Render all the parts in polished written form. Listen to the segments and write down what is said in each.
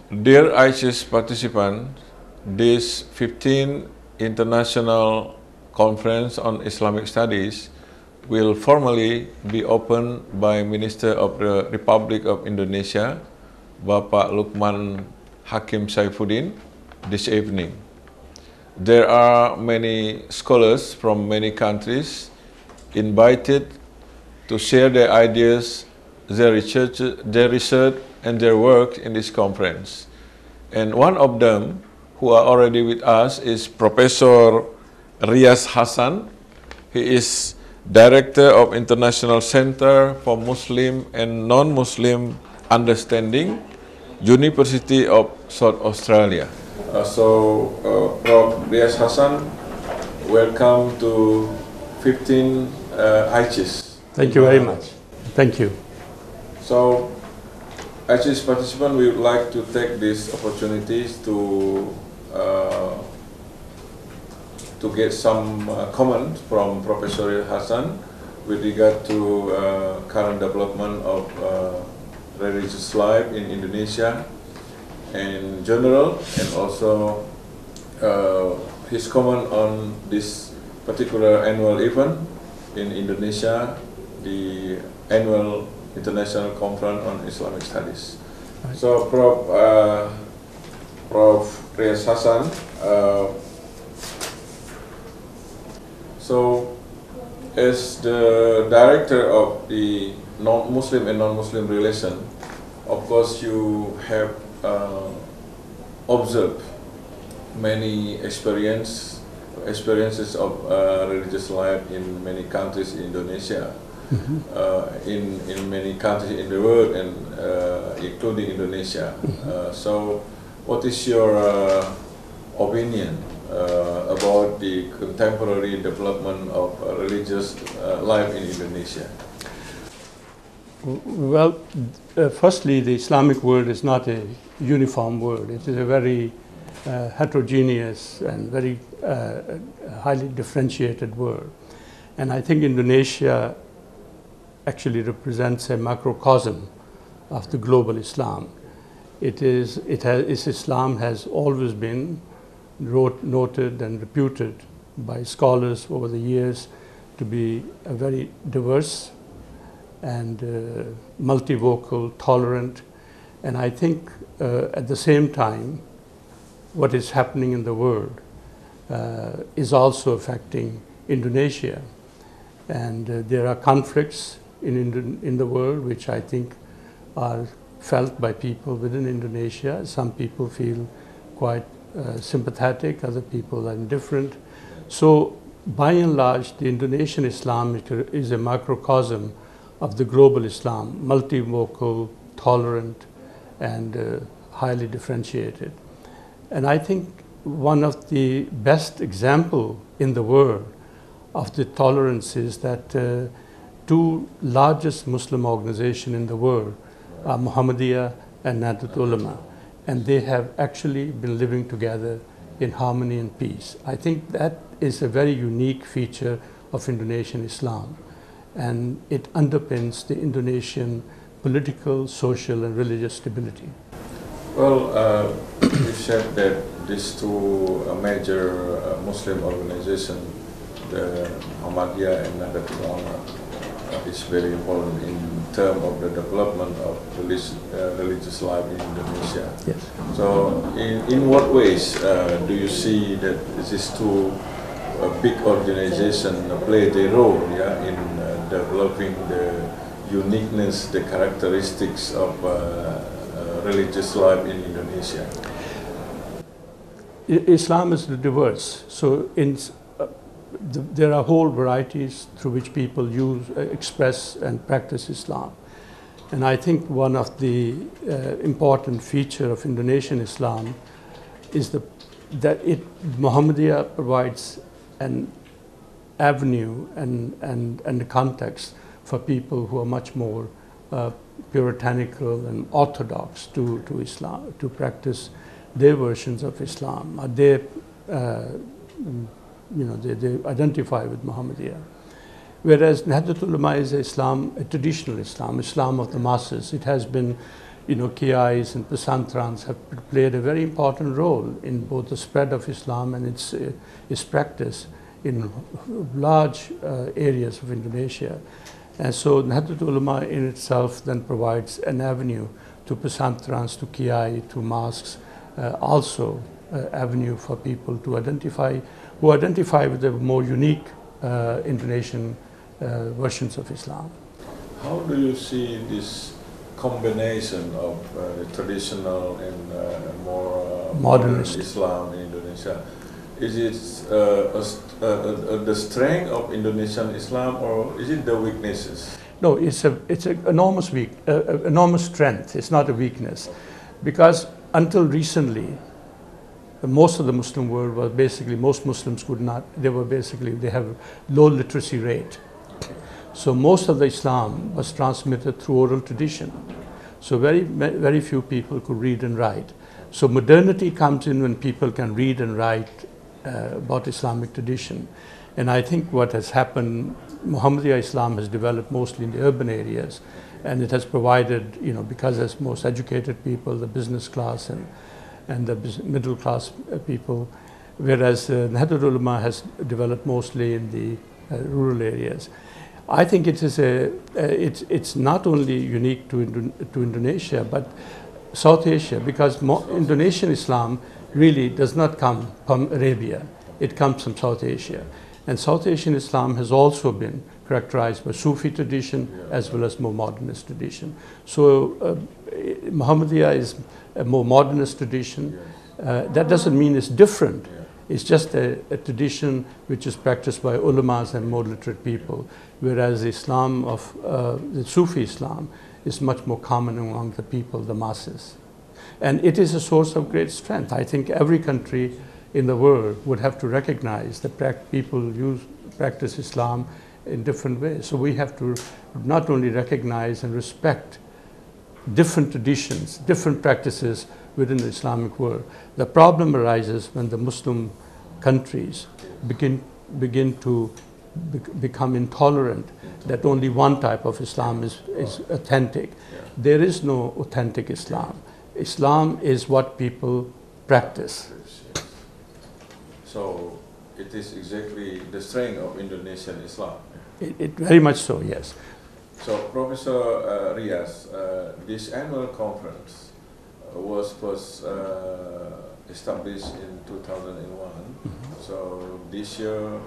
Dear AICIS participants, this 15th International Conference on Islamic Studies will formally be opened by Minister of the Republic of Indonesia, Bapak Lukman Hakim Saifuddin, this evening. There are many scholars from many countries invited to share their ideas, their research and their work in this conference. And one of them, who are already with us, is Prof.Dr. Riaz Hasan. He is Director of International Center for Muslim and Non-Muslim Understanding, University of South Australia. Prof. Riaz Hasan, welcome to 15 AICIS. Thank you very much. Thank you. So, AICIS participants, we would like to take these opportunities to get some comment from Professor Hasan with regard to current development of religious life in Indonesia in general, and also his comment on this particular annual event in Indonesia, the annual International Conference on Islamic Studies. Right. So, Prof. Riaz Hasan, so as the director of the Muslim and non-Muslim relation, of course you have observed many experiences of religious life in many countries in Indonesia. In many countries in the world, and including Indonesia. So, what is your opinion about the contemporary development of religious life in Indonesia? Well, firstly, the Islamic world is not a uniform world. It is a very heterogeneous and very highly differentiated world. And I think Indonesia actually represents a macrocosm of the global Islam. Its Islam has always been noted and reputed by scholars over the years to be a very diverse and multivocal, tolerant, and I think at the same time what is happening in the world is also affecting Indonesia, and there are conflicts in the world which I think are felt by people within Indonesia. Some people feel quite sympathetic, other people are indifferent. So by and large, the Indonesian Islam is a macrocosm of the global Islam, multivocal, tolerant, and highly differentiated. And I think one of the best examples in the world of the tolerance is that two largest Muslim organizations in the world are Muhammadiyah and Manado Tahun, and they have actually been living together in harmony and peace. I think that is a very unique feature of Indonesian Islam, and it underpins the Indonesian political, social, and religious stability. Well, you said that these two major Muslim organizations, the Muhammadiyah and Manado Tahun, is very important in terms of the development of religious life in Indonesia. Yes. So, in what ways do you see that these two big organizations play their role, in developing the uniqueness, the characteristics of religious life in Indonesia? Islam is diverse, so there are whole varieties through which people express and practice Islam. And I think one of the important features of Indonesian Islam is that Muhammadiyah provides an avenue and a context for people who are much more puritanical and orthodox to Islam, to practice their versions of Islam, they identify with Muhammadiyah. Whereas Nahdlatul Ulama is Islam, a traditional Islam, Islam of the masses. It has been KIs and Pasantrans have played a very important role in both the spread of Islam and its practice in large areas of Indonesia. And so Nahdlatul Ulama in itself then provides an avenue to Pasantrans, to KI, to mosques, also avenue for people to identify with the more unique Indonesian versions of Islam. How do you see this combination of traditional and more modern Islam in Indonesia? Is it the strength of Indonesian Islam, or is it the weaknesses? No, it's an enormous strength. It's not a weakness, because until recently, most of the Muslim world was basically, most Muslims could not. They have low literacy rate. So most of the Islam was transmitted through oral tradition. So very few people could read and write. So modernity comes in when people can read and write about Islamic tradition. And I think what has happened, Muhammadiyya Islam has developed mostly in the urban areas, and it has provided, because there's most educated people, the business class and the middle class people, whereas Nahdlatul Ulama has developed mostly in the rural areas. I think it is it's not only unique to Indonesia, but South Asia, because Indonesian Islam really does not come from Arabia. It comes from South Asia. And South Asian Islam has also been characterized by Sufi tradition as well as more modernist tradition. So Muhammadiyya is a more modernist tradition. That doesn't mean it's different. It's just a tradition which is practiced by ulamas and more literate people, whereas Islam of the Sufi Islam is much more common among the people, the masses. And it is a source of great strength. I think every country in the world would have to recognize that people practice Islam in different ways. So we have to not only recognize and respect different traditions, different practices within the Islamic world. The problem arises when the Muslim countries begin to become intolerant that only one type of Islam is authentic. There is no authentic Islam. Islam is what people practice. So it is exactly the strength of Indonesian Islam. It very much so, yes. So Professor Riaz, this annual conference was first established in 2001. So this year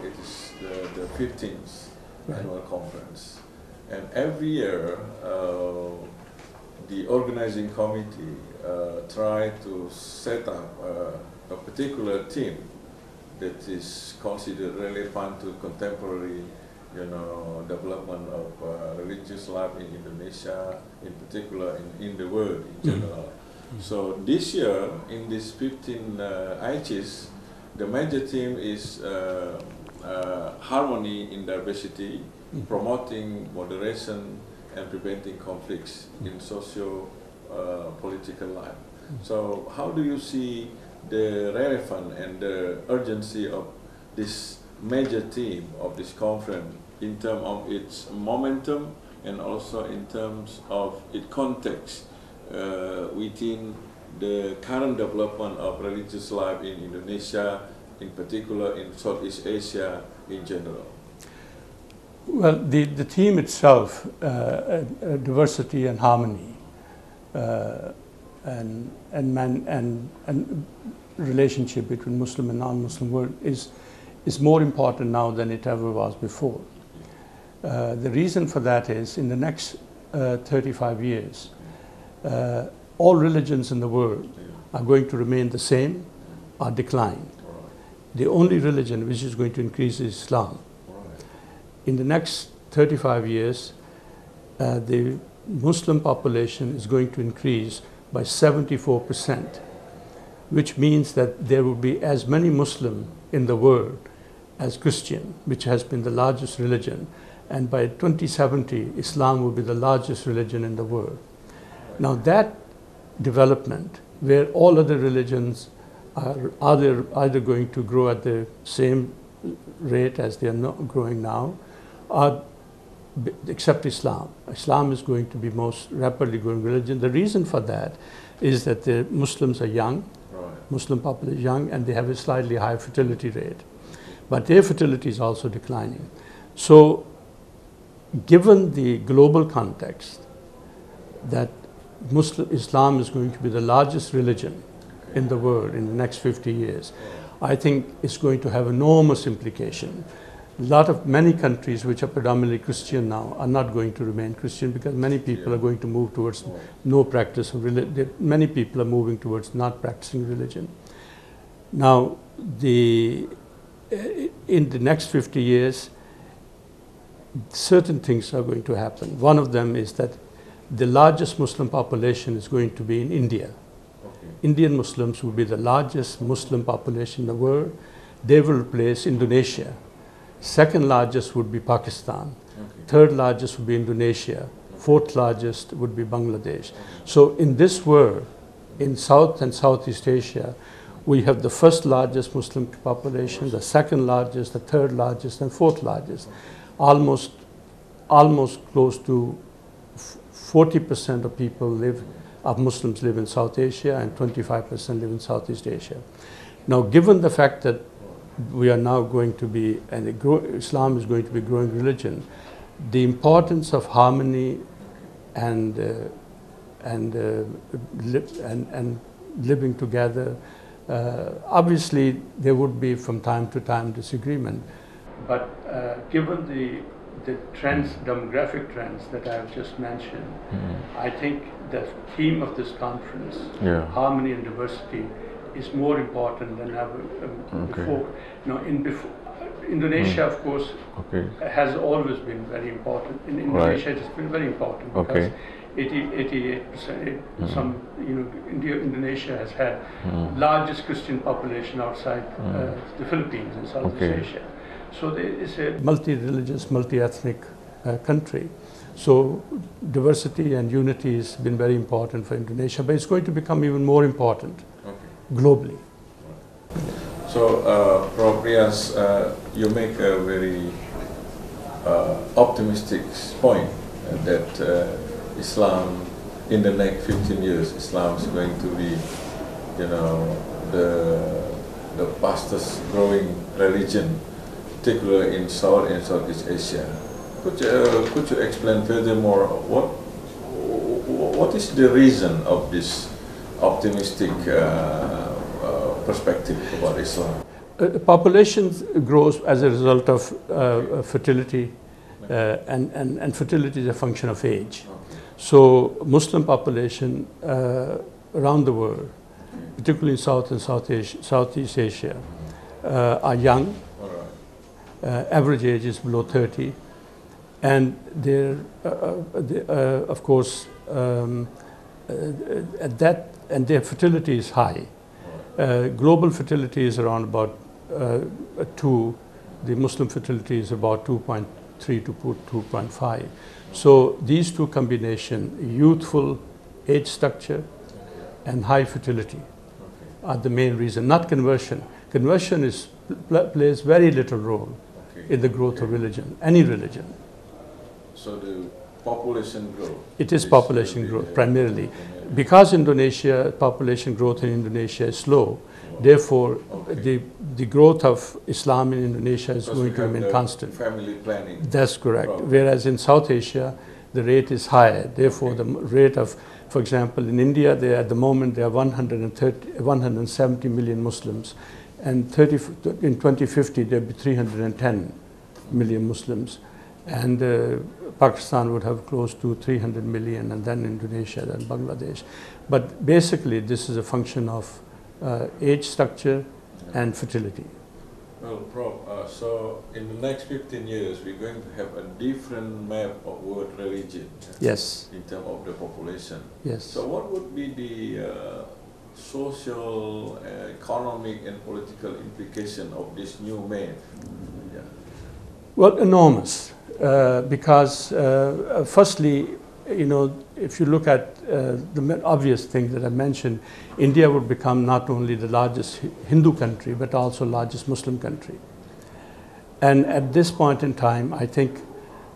it is the 15th annual conference. And every year the organizing committee try to set up a particular theme that is considered relevant to contemporary development of religious life in Indonesia, in particular in the world in general. So this year, in this 15 AICIS, the major theme is harmony in diversity, promoting moderation and preventing conflicts in socio-political life. So how do you see the relevance and the urgency of this major theme of this conference in terms of its momentum and also in terms of its context within the current development of religious life in Indonesia, in particular in Southeast Asia in general? Well, the theme itself, diversity and harmony, and relationship between Muslim and non-Muslim world is more important now than it ever was before. The reason for that is, in the next 35 years, all religions in the world are going to remain the same or decline. The only religion which is going to increase is Islam. In the next 35 years, the Muslim population is going to increase by 74%, which means that there will be as many Muslim in the world as Christian, which has been the largest religion. And by 2070, Islam will be the largest religion in the world. Now that development, where all other religions are either going to grow at the same rate as they are not growing now, or except Islam. Islam is going to be most rapidly growing religion. The reason for that is that the Muslims are young, Muslim population is young, and they have a slightly higher fertility rate. But their fertility is also declining. So, given the global context that Islam is going to be the largest religion in the world in the next 50 years, I think it's going to have enormous implication. Many countries which are predominantly Christian now are not going to remain Christian, because many people are going to move towards no practice of religion. Many people are moving towards not practicing religion. Now, in the next 50 years, certain things are going to happen. One of them is that the largest Muslim population is going to be in India. Indian Muslims will be the largest Muslim population in the world. They will replace Indonesia. Second largest would be Pakistan. Third largest would be Indonesia. Fourth largest would be Bangladesh. So in this world, in South and Southeast Asia, we have the first largest Muslim population, the second largest, the third largest, and fourth largest. Almost close to 40% of Muslims live in South Asia, and 25% live in Southeast Asia. Now, given the fact that we are now going to be, and Islam is going to be a growing religion, the importance of harmony and living together, obviously there would be from time to time disagreement. But given the demographic trends that I have just mentioned, I think the theme of this conference, harmony and diversity, is more important than ever before. Now, Indonesia, of course, has always been very important. In Indonesia, it has been very important because 88%. Indonesia has had largest Christian population outside the Philippines and Southeast Asia. So it's a multi-religious, multi-ethnic country. So diversity and unity has been very important for Indonesia, but it's going to become even more important globally. So, Prof. Riaz, you make a very optimistic point that Islam, in the next 15 years, Islam is going to be, the fastest growing religion, particularly in South and Southeast Asia. Could you explain furthermore what is the reason of this optimistic perspective about Islam? Population grows as a result of fertility, and fertility is a function of age. So Muslim population around the world, particularly in South and Southeast Asia, are young. Average age is below 30, and of course, their fertility is high. Global fertility is around about 2. The Muslim fertility is about 2.3 to 2.5. So these two combination, youthful age structure and high fertility, are the main reason, not conversion. Conversion plays very little role in the growth of religion, any religion. So the population growth? It is population growth primarily. Because population growth in Indonesia is slow, therefore the growth of Islam in Indonesia is going to remain constant. Family planning. That's correct. Whereas in South Asia, the rate is higher. Therefore, the rate of, for example, in India, at the moment there are 170 million Muslims, and in 2050 there will be 310 million Muslims, and Pakistan would have close to 300 million, and then Indonesia, then Bangladesh. But basically, this is a function of age structure and fertility. Well, Prof, so in the next 15 years, we're going to have a different map of world religion. Yes. In terms of the population. Yes. So what would be the social, economic, and political implication of this new map? Well, enormous. Because firstly, if you look at the obvious thing that I mentioned, India would become not only the largest Hindu country, but also largest Muslim country. And at this point in time, I think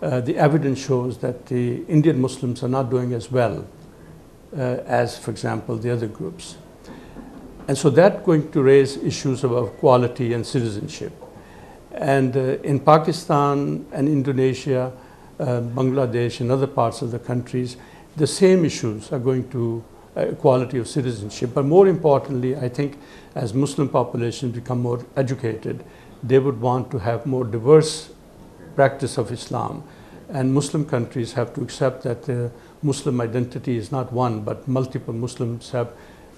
the evidence shows that the Indian Muslims are not doing as well as, for example, the other groups. And so that's going to raise issues about equality and citizenship. And in Pakistan and Indonesia, Bangladesh and other parts of the countries, the same issues are going to equality of citizenship. But more importantly, I think as Muslim populations become more educated, they would want to have more diverse practice of Islam. And Muslim countries have to accept that the Muslim identity is not one, but multiple Muslims have.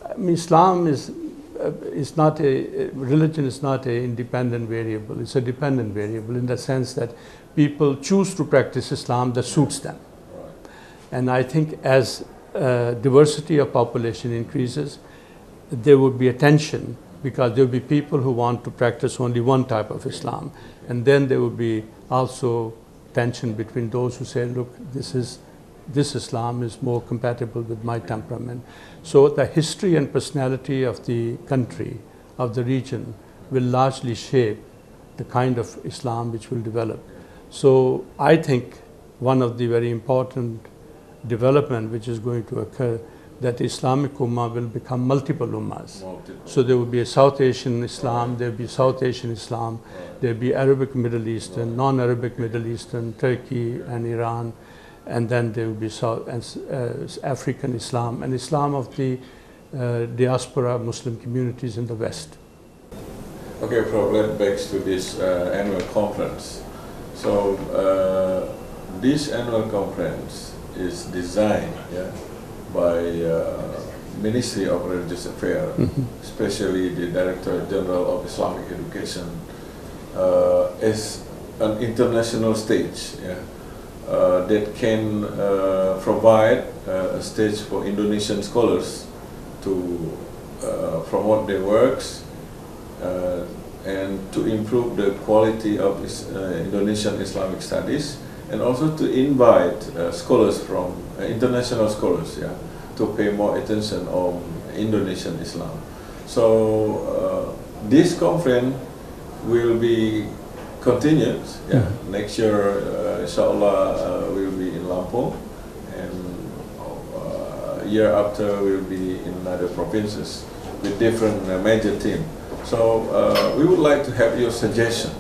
I mean, Islam is not a, religion is not an independent variable, it's a dependent variable in the sense that people choose to practice Islam that suits them. And I think as diversity of population increases, there would be a tension because there will be people who want to practice only one type of Islam. And then there would be also tension between those who say, look, this Islam is more compatible with my temperament. So the history and personality of the country, of the region, will largely shape the kind of Islam which will develop. So I think one of the very important development which is going to occur, that the Islamic Ummah will become multiple Ummahs. So there will be a South Asian Islam, there will be South Asian Islam, there will be Arabic Middle Eastern, non-Arabic Middle Eastern, Turkey and Iran, and then there will be South African Islam and Islam of the diaspora Muslim communities in the West. Okay, Prof, let's back to this annual conference. So this annual conference is designed by Ministry of Religious Affairs, especially the Director General of Islamic Education, as an international stage that can provide a stage for Indonesian scholars to promote their works and to improve the quality of Indonesian Islamic studies, and also to invite scholars from international scholars to pay more attention on Indonesian Islam. So this conference will be continued. Next year, inshallah, we'll be in Lampung, and year after we'll be in other provinces with different major teams. So we would like to have your suggestion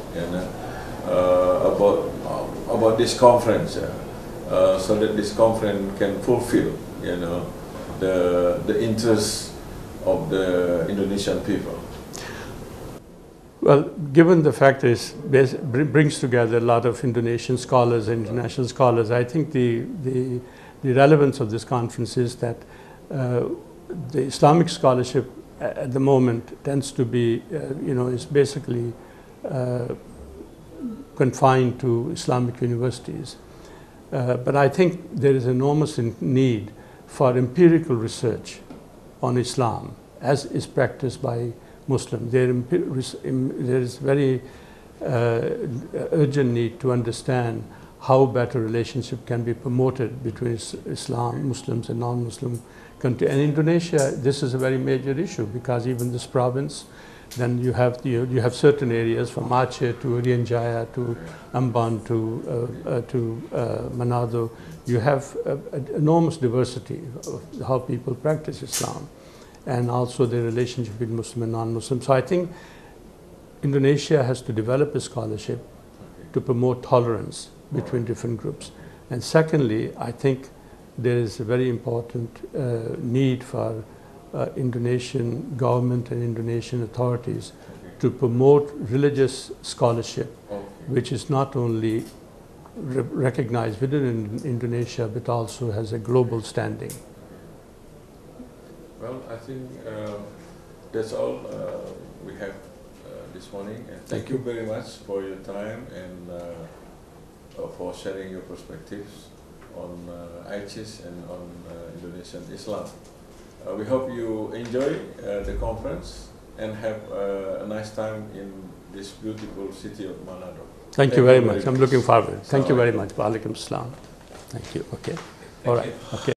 about this conference, so that this conference can fulfill, the interests of the Indonesian people. Well, given the fact that it brings together a lot of Indonesian scholars and international scholars, I think the relevance of this conference is that the Islamic scholarship at the moment tends to be, is basically confined to Islamic universities. But I think there is enormous need for empirical research on Islam as is practiced by Muslims. There is very urgent need to understand how better relationship can be promoted between Islam, Muslims and non-Muslim countries. And Indonesia, this is a very major issue because even this province, then you have certain areas from Aceh to Irian Jaya to Ambon to Manado. You have enormous diversity of how people practice Islam, and also the relationship between Muslim and non-Muslim. So I think Indonesia has to develop a scholarship to promote tolerance between different groups. And secondly, I think there is a very important need for Indonesian government and Indonesian authorities to promote religious scholarship, which is not only recognized within Indonesia but also has a global standing. Well, I think that's all we have this morning. And thank you very much for your time and for sharing your perspectives on AICIS and on Indonesian Islam. We hope you enjoy the conference and have a nice time in this beautiful city of Manado. Thank you very much. I'm looking forward. Thank you very much. Wa alaikum salam. Thank you. Okay. All right. Okay.